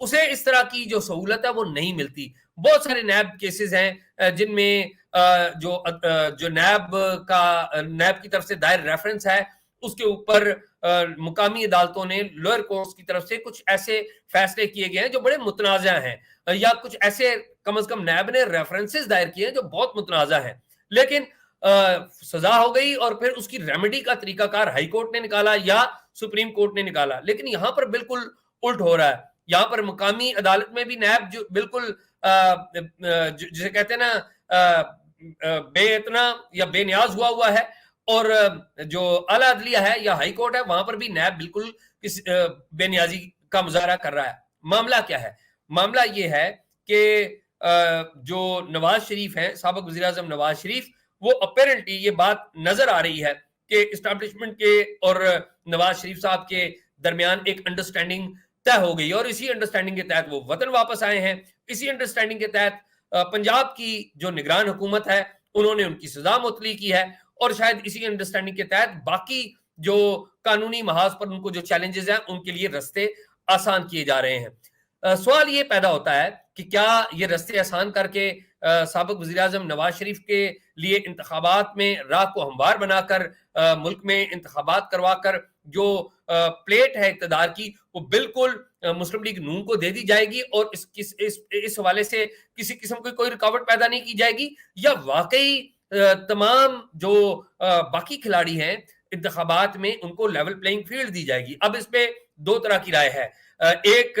اسے اس طرح کی جو سہولت ہے وہ نہیں ملتی. بہت سارے نیب کیسز ہیں جن میں جو نیب کی طرف سے دائر ریفرنس ہے اس کے اوپر مقامی عدالتوں نے لوئر کورٹس کی طرف سے کچھ ایسے فیصلے کیے گئے ہیں جو بڑے متنازع ہیں, یا کچھ ایسے کم از کم نیب نے ریفرنسز دائر کیے ہیں جو بہت متنازع ہیں, لیکن سزا ہو گئی اور پھر اس کی ریمیڈی کا طریقہ کار ہائی کورٹ نے نکالا یا سپریم کورٹ نے نکالا. لیکن یہاں پر بالکل الٹ ہو رہا ہے. یہاں پر مقامی عدالت میں بھی نیب جو بالکل جسے کہتے ہیں نا بے اتنا یا بے نیاز ہوا ہے, اور جو اعلیٰ عدلیہ ہے یا ہائی کورٹ ہے وہاں پر بھی نیب بالکل بے نیازی کا مظاہرہ کر رہا ہے. معاملہ کیا ہے؟ معاملہ یہ ہے کہ جو نواز شریف ہیں, سابق وزیر اعظم نواز شریف, وہ اپیرنٹلی یہ بات نظر آ رہی ہے کہ اسٹیبلشمنٹ کے اور نواز شریف صاحب کے درمیان ایک انڈرسٹینڈنگ طے ہو گئی, اور اسی انڈرسٹینڈنگ کے تحت وہ وطن واپس آئے ہیں. اسی انڈرسٹینڈنگ کے تحت پنجاب کی جو نگران حکومت ہے انہوں نے ان کی سزا معطلی کی ہے, اور شاید اسی انڈرسٹینڈنگ کے تحت باقی جو قانونی محاذ پر ان کو جو چیلنجز ہیں ان کے لیے رستے آسان کیے جا رہے ہیں. سوال یہ پیدا ہوتا ہے کہ کیا یہ رستے آسان کر کے سابق وزیر اعظم نواز شریف کے لیے انتخابات میں راہ کو ہموار بنا کر ملک میں انتخابات کروا کر جو پلیٹ ہے اقتدار کی وہ بالکل مسلم لیگ نون کو دے دی جائے گی, اور اس حوالے سے کسی قسم کی کوئی رکاوٹ پیدا نہیں کی جائے گی, یا واقعی تمام جو باقی کھلاڑی ہیں انتخابات میں ان کو لیول پلینگ فیلڈ دی جائے گی؟ اب اس پہ دو طرح کی رائے ہے. ایک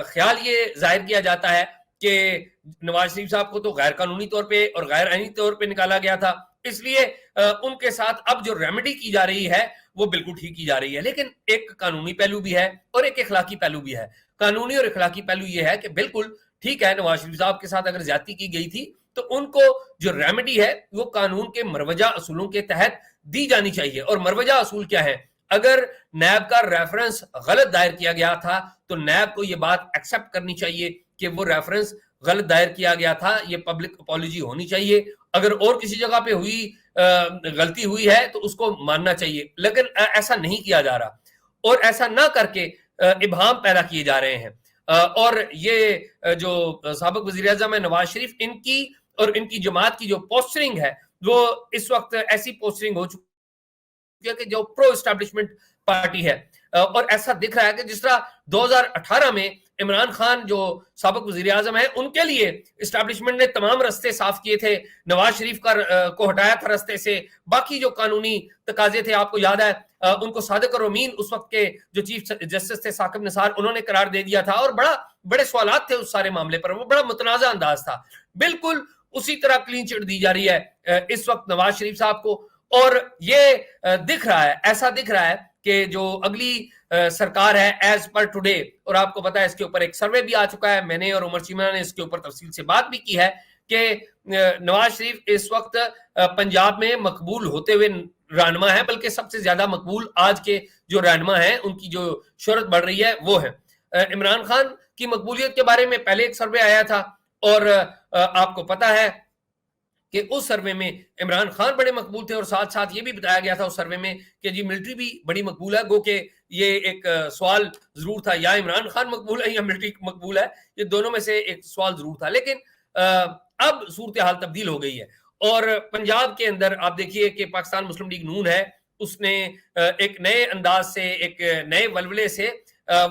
خیال یہ ظاہر کیا جاتا ہے کہ نواز شریف صاحب کو تو غیر قانونی طور پہ اور غیر آئینی طور پہ نکالا گیا تھا, اس لیے ان کے ساتھ اب جو ریمیڈی کی جا رہی ہے وہ بالکل ٹھیک کی جا رہی ہے. لیکن ایک قانونی پہلو بھی ہے اور ایک اخلاقی پہلو بھی ہے. قانونی اور اخلاقی پہلو یہ ہے کہ بالکل ٹھیک ہے, نواز شریف صاحب کے ساتھ اگر زیادتی کی گئی تھی تو ان کو جو ریمیڈی ہے وہ قانون کے مروجہ اصولوں کے تحت دی جانی چاہیے. اور مروجہ اصول کیا ہے؟ اگر نیب کا ریفرنس غلط دائر کیا گیا تھا تو نیب کو یہ بات ایکسپٹ کرنی چاہیے کہ وہ ریفرنس غلط دائر کیا گیا تھا, یہ پبلک اپالوجی ہونی چاہیے. اگر اور کسی جگہ پہ غلطی ہوئی ہے تو اس کو ماننا چاہیے, لیکن ایسا نہیں کیا جا رہا, اور ایسا نہ کر کے ابہام پیدا کیے جا رہے ہیں. اور یہ جو سابق وزیر اعظم ہے نواز شریف, ان کی اور ان کی جماعت کی جو پوسچرنگ ہے وہ اس وقت ایسی پوسچرنگ ہو چکی ہے کہ جو پرو اسٹیبلشمنٹ پارٹی ہے, اور ایسا دکھ رہا ہے کہ جس طرح 2018 میں عمران خان جو سابق وزیر اعظم ہیں ان کے لیے اسٹیبلشمنٹ نے تمام رستے صاف کیے تھے, نواز شریف کو ہٹایا تھا رستے سے, باقی جو قانونی تقاضے تھے آپ کو یاد ہے ان کو صادق اور امین اس وقت کے جو چیف جسٹس تھے ثاقب نثار انہوں نے قرار دے دیا تھا, اور بڑے سوالات تھے اس سارے معاملے پر, وہ بڑا متنازع انداز تھا. بالکل اسی طرح کلین چٹ دی جا رہی ہے اس وقت نواز شریف صاحب کو, اور یہ دکھ رہا ہے, ایسا دکھ رہا ہے کہ جو اگلی سرکار ہے ایز پر ٹوڈے, اور آپ کو پتا ہے اس کے اوپر ایک سروے بھی آ چکا ہے, میں نے اور عمر چیمہ نے اس کے اوپر تفصیل سے بات بھی کی ہے کہ نواز شریف اس وقت پنجاب میں مقبول ہوتے ہوئے رہنما ہے, بلکہ سب سے زیادہ مقبول آج کے جو رہنما ہیں ان کی جو شہرت بڑھ رہی ہے وہ ہے. عمران خان کی مقبولیت کے بارے میں پہلے ایک سروے آیا تھا, اور آپ کو پتا ہے کہ اس سروے میں عمران خان بڑے مقبول تھے, اور ساتھ ساتھ یہ بھی بتایا گیا تھا اس سروے میں کہ جی ملٹری بھی بڑی مقبول ہے. گو کہ یہ ایک سوال ضرور تھا, یا عمران خان مقبول ہے یا ملٹری مقبول ہے, یہ دونوں میں سے ایک سوال ضرور تھا. لیکن اب صورتحال تبدیل ہو گئی ہے, اور پنجاب کے اندر آپ دیکھیے کہ پاکستان مسلم لیگ نون ہے, اس نے ایک نئے انداز سے, ایک نئے ولولے سے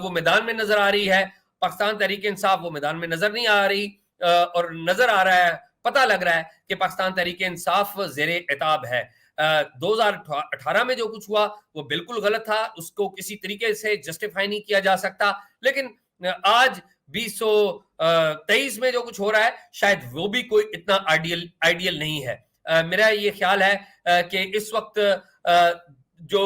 وہ میدان میں نظر آ رہی ہے. پاکستان تحریک انصاف وہ میدان میں نظر نہیں آ رہی, اور نظر آ رہا ہے, پتہ لگ رہا ہے کہ پاکستان تحریک انصاف زیر عتاب ہے. 2018 میں جو کچھ ہوا وہ بالکل غلط تھا, اس کو کسی طریقے سے جسٹیفائی نہیں کیا جا سکتا, لیکن آج 2023 میں جو کچھ ہو رہا ہے شاید وہ بھی کوئی اتنا آئیڈیل نہیں ہے. میرا یہ خیال ہے کہ اس وقت جو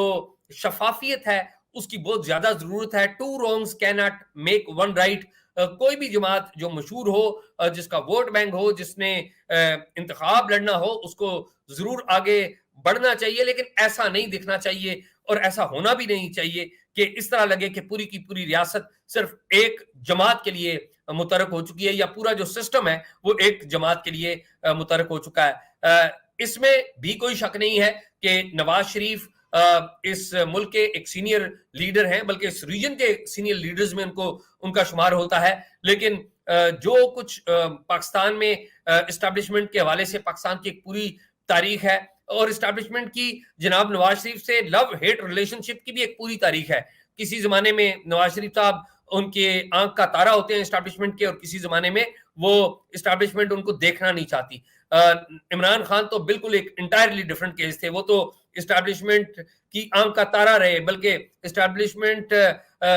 شفافیت ہے اس کی بہت زیادہ ضرورت ہے. 2 wrongs cannot make 1 right. کوئی بھی جماعت جو مشہور ہو, جس کا ووٹ بینک ہو, جس نے انتخاب لڑنا ہو, اس کو ضرور آگے بڑھنا چاہیے, لیکن ایسا نہیں دکھنا چاہیے اور ایسا ہونا بھی نہیں چاہیے کہ اس طرح لگے کہ پوری کی پوری ریاست صرف ایک جماعت کے لیے متحرک ہو چکی ہے, یا پورا جو سسٹم ہے وہ ایک جماعت کے لیے متحرک ہو چکا ہے. اس میں بھی کوئی شک نہیں ہے کہ نواز شریف اس ملک کے ایک سینئر لیڈر ہیں، بلکہ اس ریجن کے سینئر لیڈرز میں ان کا شمار ہوتا ہے، لیکن جو کچھ پاکستان میں اسٹیبلشمنٹ کے حوالے سے پاکستان کی ایک پوری تاریخ ہے، اور اسٹیبلشمنٹ کی جناب نواز شریف سے لو ہیٹ ریلیشن شپ کی بھی ایک پوری تاریخ ہے۔ کسی زمانے میں نواز شریف صاحب ان کے آنکھ کا تارا ہوتے ہیں اسٹیبلشمنٹ کے، اور کسی زمانے میں وہ اسٹیبلشمنٹ ان کو دیکھنا نہیں چاہتی۔ عمران خان تو بالکل ایک انٹائرلی ڈفرنٹ کیس تھے، وہ تو اسٹیبلشمنٹ کی آنکھ کا تارا رہے، بلکہ اسٹیبلشمنٹ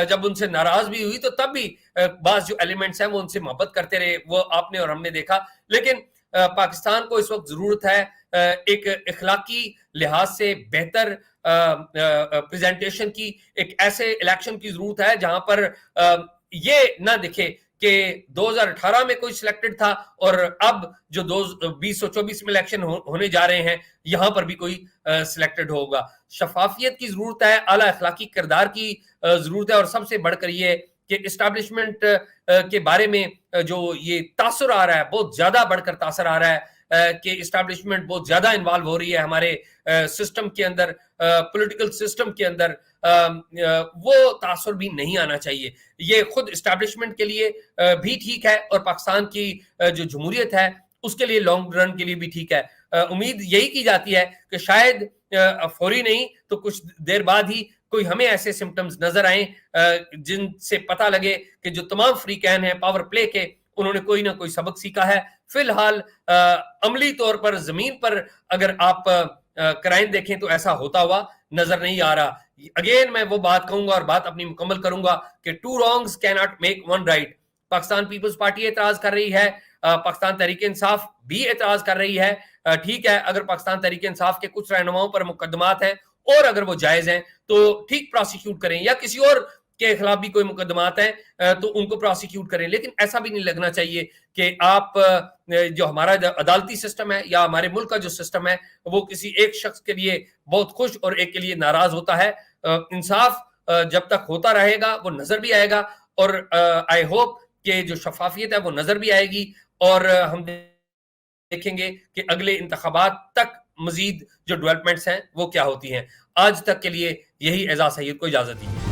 جب ان سے ناراض بھی ہوئی تو تب بھی بعض جو ایلیمنٹس ہیں وہ ان سے محبت کرتے رہے، وہ آپ نے اور ہم نے دیکھا۔ لیکن پاکستان کو اس وقت ضرورت ہے ایک اخلاقی لحاظ سے بہتر پریزنٹیشن کی، ایک ایسے الیکشن کی ضرورت ہے جہاں پر یہ نہ دکھے کہ 2018 میں کوئی سلیکٹڈ تھا اور اب جو 2024 میں الیکشن ہونے جا رہے ہیں یہاں پر بھی کوئی سلیکٹڈ ہوگا۔ شفافیت کی ضرورت ہے، اعلیٰ اخلاقی کردار کی ضرورت ہے، اور سب سے بڑھ کر یہ کہ اسٹیبلشمنٹ کے بارے میں جو یہ تاثر آ رہا ہے، بہت زیادہ بڑھ کر تاثر آ رہا ہے کہ اسٹیبلشمنٹ بہت زیادہ انوالو ہو رہی ہے ہمارے سسٹم کے اندر، پولیٹیکل سسٹم کے اندر، وہ تاثر بھی نہیں آنا چاہیے۔ یہ خود اسٹیبلشمنٹ کے لیے بھی ٹھیک ہے، اور پاکستان کی جو جمہوریت ہے اس کے لیے لانگ رن کے لیے بھی ٹھیک ہے۔ امید یہی کی جاتی ہے کہ شاید فوری نہیں تو کچھ دیر بعد ہی کوئی ہمیں ایسے سمٹمز نظر آئیں جن سے پتہ لگے کہ جو تمام فریقین ہیں پاور پلے کے، انہوں نے کوئی نہ کوئی سبق سیکھا ہے۔ فی الحال عملی طور پر زمین پر اگر آپ کرائم دیکھیں تو ایسا ہوتا ہوا نظر نہیں آ رہا۔ اگین میں وہ بات کہوں گا اور بات اپنی مکمل کروں گا کہ ٹو رانگز کی not make one right. Pakistan Peoples Party اعتراض کر رہی ہے، پاکستان تحریک انصاف بھی اعتراض کر رہی ہے۔ ٹھیک ہے، اگر پاکستان تحریک انصاف کے کچھ رہنماؤں پر مقدمات ہیں اور اگر وہ جائز ہیں تو ٹھیک پروسیکیوٹ کریں، یا کسی اور کے خلاف بھی کوئی مقدمات ہیں تو ان کو پروسیکیوٹ کریں، لیکن ایسا بھی نہیں لگنا چاہیے کہ آپ جو ہمارا عدالتی سسٹم ہے یا ہمارے ملک کا جو سسٹم ہے وہ کسی ایک شخص کے لیے بہت خوش اور ایک کے لیے ناراض ہوتا ہے۔ انصاف جب تک ہوتا رہے گا وہ نظر بھی آئے گا، اور آئی ہوپ کہ جو شفافیت ہے وہ نظر بھی آئے گی، اور ہم دیکھیں گے کہ اگلے انتخابات تک مزید جو ڈیولپمنٹس ہیں وہ کیا ہوتی ہیں۔ آج تک کے لیے یہی اعزاز سید کو اجازت دی۔